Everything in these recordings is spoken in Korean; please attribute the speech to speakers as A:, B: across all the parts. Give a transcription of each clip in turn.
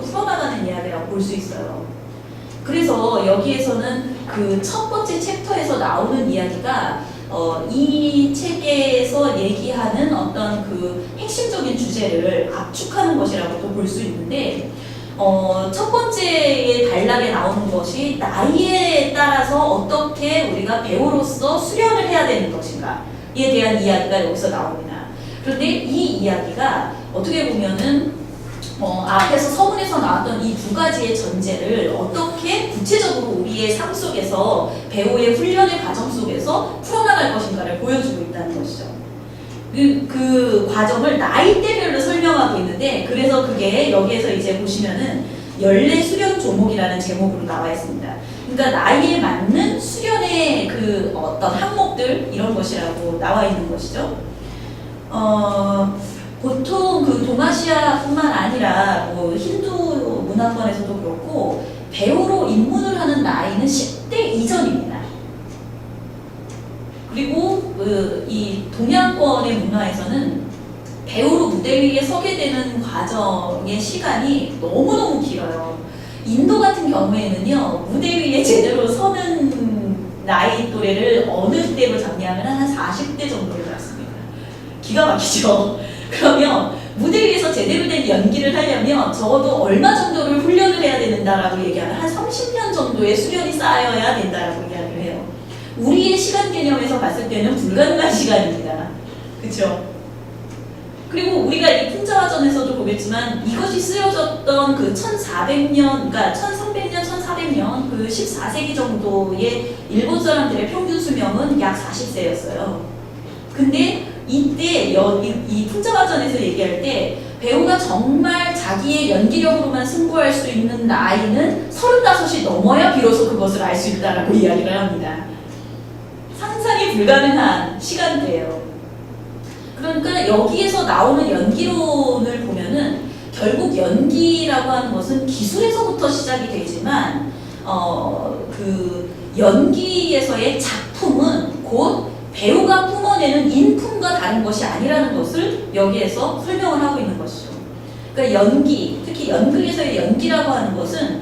A: 풀어나가는 이야기라고 볼 수 있어요. 그래서 여기에서는 그 첫 번째 챕터에서 나오는 이야기가 이 책에서 얘기하는 어떤 그 핵심적인 주제를 압축하는 것이라고도 볼 수 있는데, 첫 번째의 단락에 나오는 것이 나이에 따라서 어떻게 우리가 배우로서 수련을 해야 되는 것인가에 대한 이야기가 여기서 나옵니다. 그런데 이 이야기가 어떻게 보면은 앞에서 서문에서 나왔던 이 두 가지의 전제를 어떻게 구체적으로 우리의 삶 속에서 배우의 훈련의 과정 속에서 풀어나갈 것인가를 보여주고 있다는 것이죠. 그 과정을 나이대별로 설명하고 있는데, 그래서 그게 여기에서 이제 보시면은 연례 수련 조목이라는 제목으로 나와 있습니다. 그러니까 나이에 맞는 수련의 그 어떤 항목들 이런 것이라고 나와 있는 것이죠. 보통 그 동아시아뿐만 아니라 뭐 힌두 문화권에서도 그렇고 배우로 입문을 하는 나이는 10대 이전입니다. 그리고 이 동양권의 문화에서는 배우로 무대 위에 서게 되는 과정의 시간이 너무너무 길어요. 인도 같은 경우에는요, 무대 위에 제대로 서는 나이 또래를 어느 때로 잡냐면 한 40대 정도로 잡습니다. 기가 막히죠? 그러면 무대 위에서 제대로 된 연기를 하려면 적어도 얼마 정도를 훈련을 해야 된다라고 얘기하면 한 30년 정도의 수련이 쌓여야 된다라고 이야기를 해요. 우리의 시간 개념에서 봤을 때는 불가능한 시간입니다. 그렇죠? 그리고 우리가 이 풍자화전에서도 보겠지만 이것이 쓰여졌던 그 1400년, 그러니까 1300년, 1400년 그 14세기 정도의 일본 사람들의 평균 수명은 약 40세였어요. 근데 이때 이 풍자화전에서 얘기할 때 배우가 정말 자기의 연기력으로만 승부할 수 있는 나이는 35이 넘어야 비로소 그것을 알 수 있다라고 이야기를 합니다. 상상이 불가능한 시간대예요. 그러니까 여기에서 나오는 연기론을 보면은 결국 연기라고 하는 것은 기술에서부터 시작이 되지만 그 연기에서의 작품은 곧 배우가 뿜어내는 인품과 다른 것이 아니라는 것을 여기에서 설명을 하고 있는 것이죠. 그러니까 연기, 특히 연극에서의 연기라고 하는 것은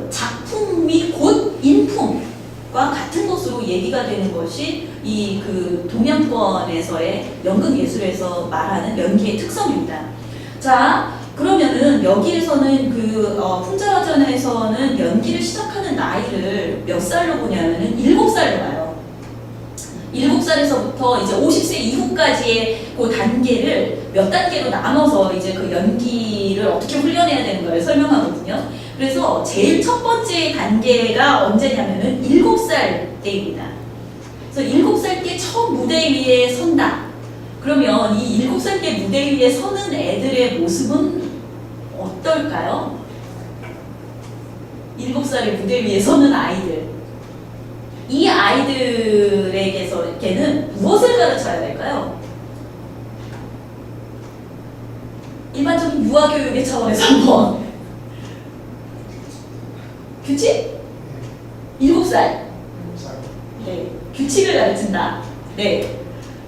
A: 작품이 곧 인품과 같은 것으로 얘기가 되는 것이 이 그 동양권에서의 연극 예술에서 말하는 연기의 특성입니다. 자, 그러면은 여기에서는 그 풍자화전에서는 연기를 시작하는 나이를 몇 살로 보냐면은 7살로 봐요. 7살에서부터 이제 50세 이후까지의 그 단계를 몇 단계로 나눠서 이제 그 연기를 어떻게 훈련해야 되는 걸 설명하거든요. 그래서 제일 첫 번째 단계가 언제냐면은 7살 때입니다. 그래서 7살 때 처음 무대 위에 선다. 그러면 이 7살 때 무대 위에 서는 애들의 모습은 어떨까요? 7살에 무대 위에 서는 아이들. 이 아이들에게는 무엇을 가르쳐야 될까요? 일반적인 유아교육의 차원에서 한번 규칙? 7살. 네, 규칙을 가르친다. 네,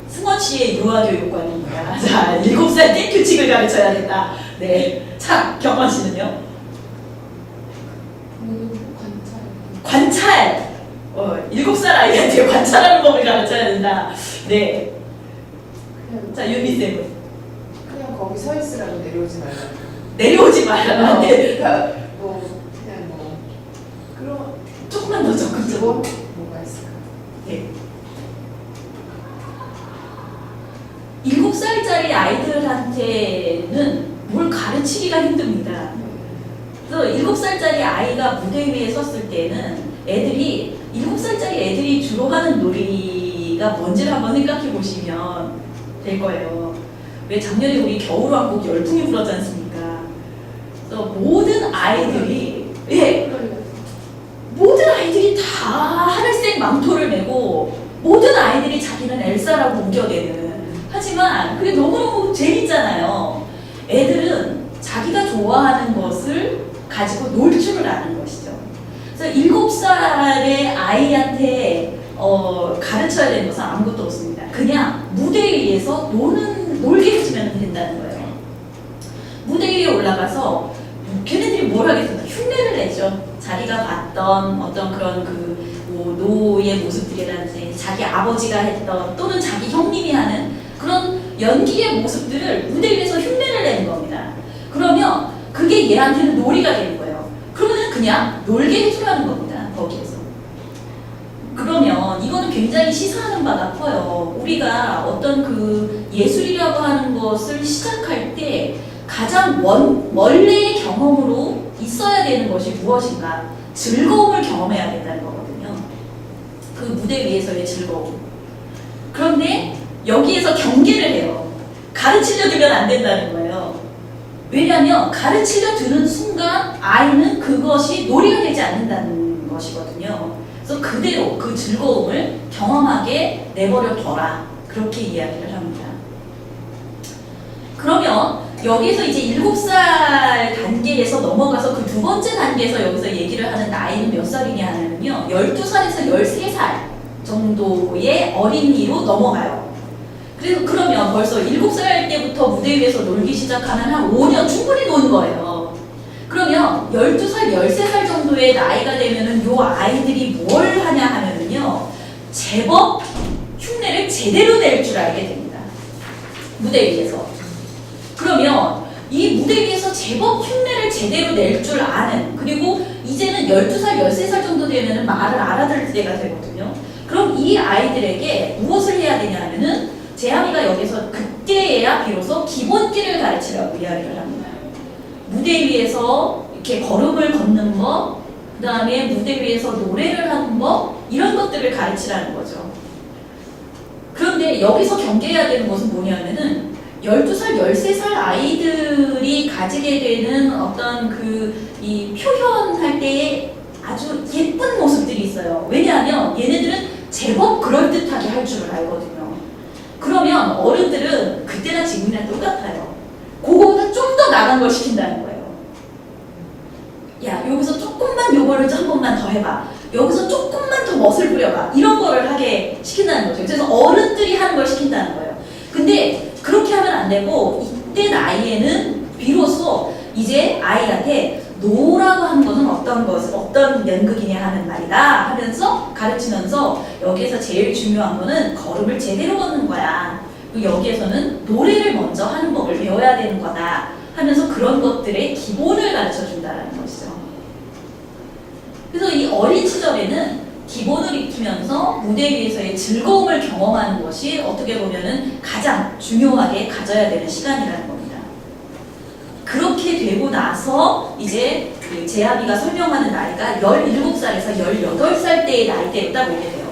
A: 승원 씨의 유아교육관입니다. 자, 7살 때 규칙을 가르쳐야 된다. 네, 자, 경원 씨는요? 관찰. 7살 아이한테 관찰하는 법을 가르쳐야 된다. 네. 자, 유미쌤은?
B: 그냥 거기 서 있으라고 내려오지 말라.
A: 내려오지 말라. 네.
B: 그러니까 그냥 그럼
A: 조금만 더 적극적으로.
B: 뭐가 있을까?
A: 네. 7살짜리 아이들한테는 뭘 가르치기가 힘듭니다. 그래서 7살짜리 아이가 무대 위에 섰을 때는 7살짜리 애들이 주로 하는 놀이가 뭔지를 한번 생각해 보시면 될 거예요. 왜 작년에 우리 겨울왕국 열풍이 불었지 않습니까? 그래서 모든 아이들이 모든 아이들이 다 하늘색 망토를 메고 모든 아이들이 자기는 엘사라고 우겨대는, 하지만 그게 너무너무 재밌잖아요. 애들은 자기가 좋아하는 것을 가지고 놀 줄을 아는 것이죠. 그래서 7살의 아이한테 가르쳐야 되는 것은 아무것도 없습니다. 그냥 무대 위에서 놀게 해주면 된다는 거예요. 무대 위에 올라가서 자기가 봤던 어떤 그런 뭐 노의 모습들이라든지 자기 아버지가 했던 또는 자기 형님이 하는 그런 연기의 모습들을 무대 위에서 흉내를 내는 겁니다. 그러면 그게 얘한테는 놀이가 되는 거예요. 그러면 그냥 놀게 해주라는 겁니다. 거기에서. 그러면 이거는 굉장히 시사하는 바가 커요. 우리가 어떤 그 예술이라고 하는 것을 시작할 때 가장 원래의 경험으로 있어야 되는 것이 무엇인가? 즐거움을 경험해야 된다는 거거든요. 그 무대 위에서의 즐거움. 그런데 여기에서 경계를 해요. 가르치려 들면 안 된다는 거예요. 왜냐하면 가르치려 드는 순간 아이는 그것이 놀이가 되지 않는다는 것이거든요. 그래서 그대로 그 즐거움을 경험하게 내버려 둬라. 그렇게 이야기를 합니다. 그러면 여기서 이제 7살 단계에서 넘어가서 그 두 번째 단계에서 여기서 얘기를 하는 나이는 몇 살이냐 하면요. 12살에서 13살 정도의 어린이로 넘어가요. 그래서 그러면 벌써 7살 때부터 무대 위에서 놀기 시작하면 한 5년 충분히 노는 거예요. 그러면 12살, 13살 정도의 나이가 되면은 요 아이들이 뭘 하냐 하면은요. 제법 흉내를 제대로 낼 줄 알게 됩니다. 무대 위에서. 그러면 이 무대 위에서 제법 흉내를 제대로 낼 줄 아는, 그리고 이제는 12살, 13살 정도 되면은 말을 알아들을 때가 되거든요. 그럼 이 아이들에게 무엇을 해야 되냐 하면은 재하미가 여기서 그때야 비로소 기본기를 가르치라고 이야기를 합니다. 무대 위에서 이렇게 걸음을 걷는 법, 그 다음에 무대 위에서 노래를 하는 법, 이런 것들을 가르치라는 거죠. 그런데 여기서 경계해야 되는 것은 뭐냐면은 12살, 13살 아이들이 가지게 되는 어떤 이 표현할 때의 아주 예쁜 모습들이 있어요. 왜냐하면 얘네들은 제법 그럴듯하게 할 줄 알거든요. 그러면 어른들은 그때나 지금이나 똑같아요. 그거보다 좀 더 나간 걸 시킨다는 거예요. 야, 여기서 조금만 요거를 한 번만 더 해봐. 여기서 조금만 더 멋을 부려봐. 이런 거를 하게 시킨다는 거죠. 그래서 어른들이 하는 걸 시킨다는 거예요. 근데 그렇게 하면 안 되고 이때 나이에는 비로소 이제 아이한테 노라고 하는 것은 어떤 연극이냐 하는 말이다 하면서 가르치면서 여기에서 제일 중요한 거는 걸음을 제대로 걷는 거야. 그리고 여기에서는 노래를 먼저 하는 법을 배워야 되는 거다 하면서 그런 것들의 기본을 가르쳐 준다는 것이죠. 그래서 이 어린 시절에는 기본을 익히면서 무대 위에서의 즐거움을 경험하는 것이 어떻게 보면은 가장 중요하게 가져야 되는 시간이라는 겁니다. 그렇게 되고 나서 이제 그 재하미가 설명하는 나이가 17살에서 18살 때의 나이대에 딱 오게 돼요.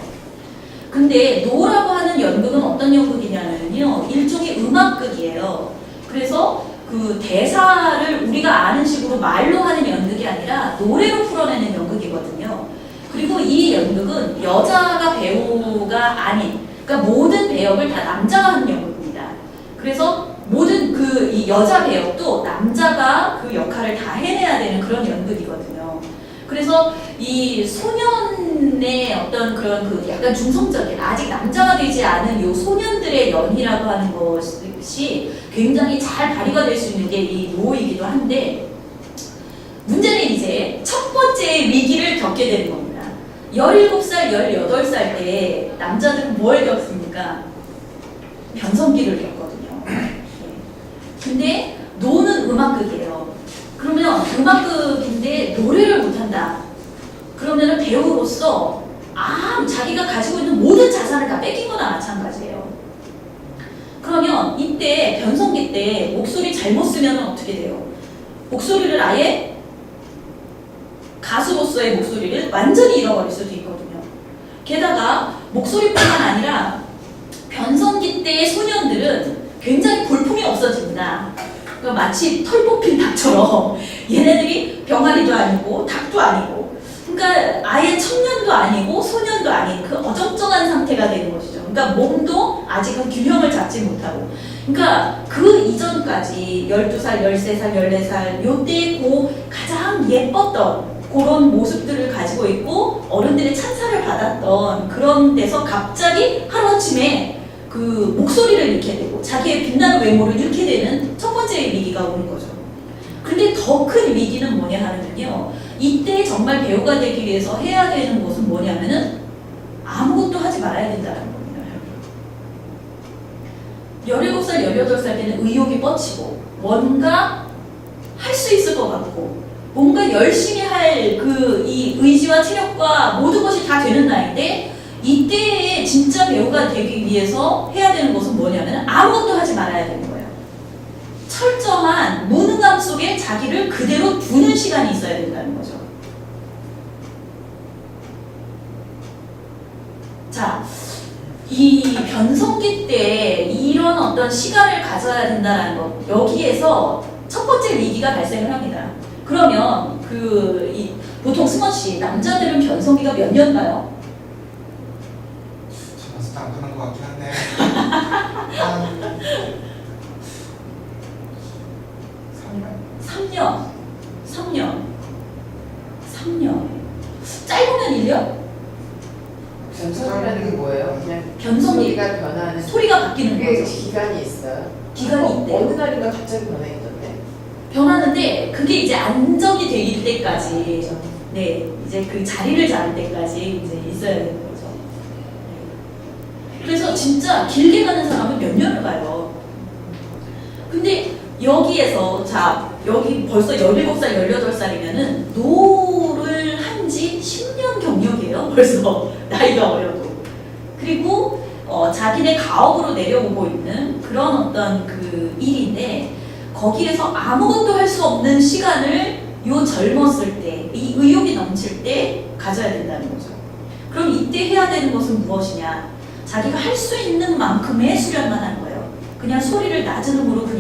A: 근데 노라고 하는 연극은 어떤 연극이냐면요. 일종의 음악극이에요. 그래서 그 대사를 우리가 아는 식으로 말로 하는 연극이 아니라 노래로 풀어내는 연극이거든요. 그리고 이 연극은 여자가 배우가 아닌, 그러니까 모든 배역을 다 남자가 하는 연극입니다. 그래서 모든 이 여자 배역도 남자가 그 역할을 다 해내야 되는 그런 연극이거든요. 그래서 이 소년의 어떤 그런 약간 중성적인, 아직 남자가 되지 않은 요 소년들의 연희라고 하는 것이 굉장히 잘 발휘가 될 수 있는 게 이 노이기도 한데, 문제는 이제 첫 번째 위기를 겪게 되는 겁니다. 17살, 18살 때 남자들은 뭘 겪습니까? 변성기를 겪거든요. 근데 노는 음악극이에요. 그러면 음악극인데 노래를 못한다. 그러면 배우로서 자기가 가지고 있는 모든 자산을 다 뺏긴 거나 마찬가지예요. 그러면 이때 변성기 때 목소리 잘못 쓰면 어떻게 돼요? 목소리를 아예 가수로서의 목소리를 완전히 잃어버릴 수도 있거든요. 게다가 목소리뿐만 아니라 변성기 때의 소년들은 굉장히 볼품이 없어집니다. 그러니까 마치 털 뽑힌 닭처럼 얘네들이 병아리도 아니고 닭도 아니고, 그러니까 아예 청년도 아니고 소년도 아닌 그 어정쩡한 상태가 되는 것이죠. 그러니까 몸도 아직은 균형을 잡지 못하고, 그러니까 그 이전까지 12살, 13살, 14살 요때 가장 예뻤던 그런 모습들을 가지고 있고 어른들의 찬사를 받았던 그런 데서 갑자기 하루아침에 그 목소리를 잃게 되고 자기의 빛나는 외모를 잃게 되는 첫 번째 위기가 오는 거죠. 근데 더 큰 위기는 뭐냐 하면요. 이때 정말 배우가 되기 위해서 해야 되는 것은 뭐냐면은 아무것도 하지 말아야 된다는 겁니다. 17살, 18살 때는 의욕이 뻗치고 뭔가 할 수 있을 것 같고 뭔가 열심히 할 그 이 의지와 체력과 모든 것이 다 되는 나이인데 이때에 진짜 배우가 되기 위해서 해야 되는 것은 뭐냐면 아무것도 하지 말아야 되는 거예요. 철저한 무능함 속에 자기를 그대로 두는 시간이 있어야 된다는 거죠. 자, 이 변성기 때 이런 어떤 시간을 가져야 된다는 것, 여기에서 첫 번째 위기가 발생을 합니다. 그러면 보통 승원 씨, 남자들은 변성기가 몇 년가요?
C: 제가 수당하는 것 같긴 한데 한 3년?
A: 3년. 짧으면 1년?
B: 변성이라는 게 뭐예요? 그냥
A: 변성기.
B: 소리가 변하는
A: 소리가 바뀌는
B: 그게
A: 거죠.
B: 기간이 있어요?
A: 기간이 있대요.
B: 어느 날인가 갑자기 변해있던데.
A: 변하는데 그게 이제 안정이 될 때까지, 네, 이제 그 자리를 잡을 때까지 이제 있어야 되는 거죠. 네. 그래서 진짜 길게 가는 사람은 몇 년을 가요. 근데 여기에서 자, 여기 벌써 17살, 18살이면은 노를 한 지 10년 경력이에요. 벌써 나이가 어려도. 그리고 자기네 가업으로 내려오고 있는 그런 어떤 그 일인데 거기에서 아무것도 할 수 없는 시간을 요 젊었을 때, 이 의욕이 넘칠 때 가져야 된다는 거죠. 그럼 이때 해야 되는 것은 무엇이냐? 자기가 할 수 있는 만큼의 수련만 하는 거예요. 그냥 소리를 낮은 음으로 그냥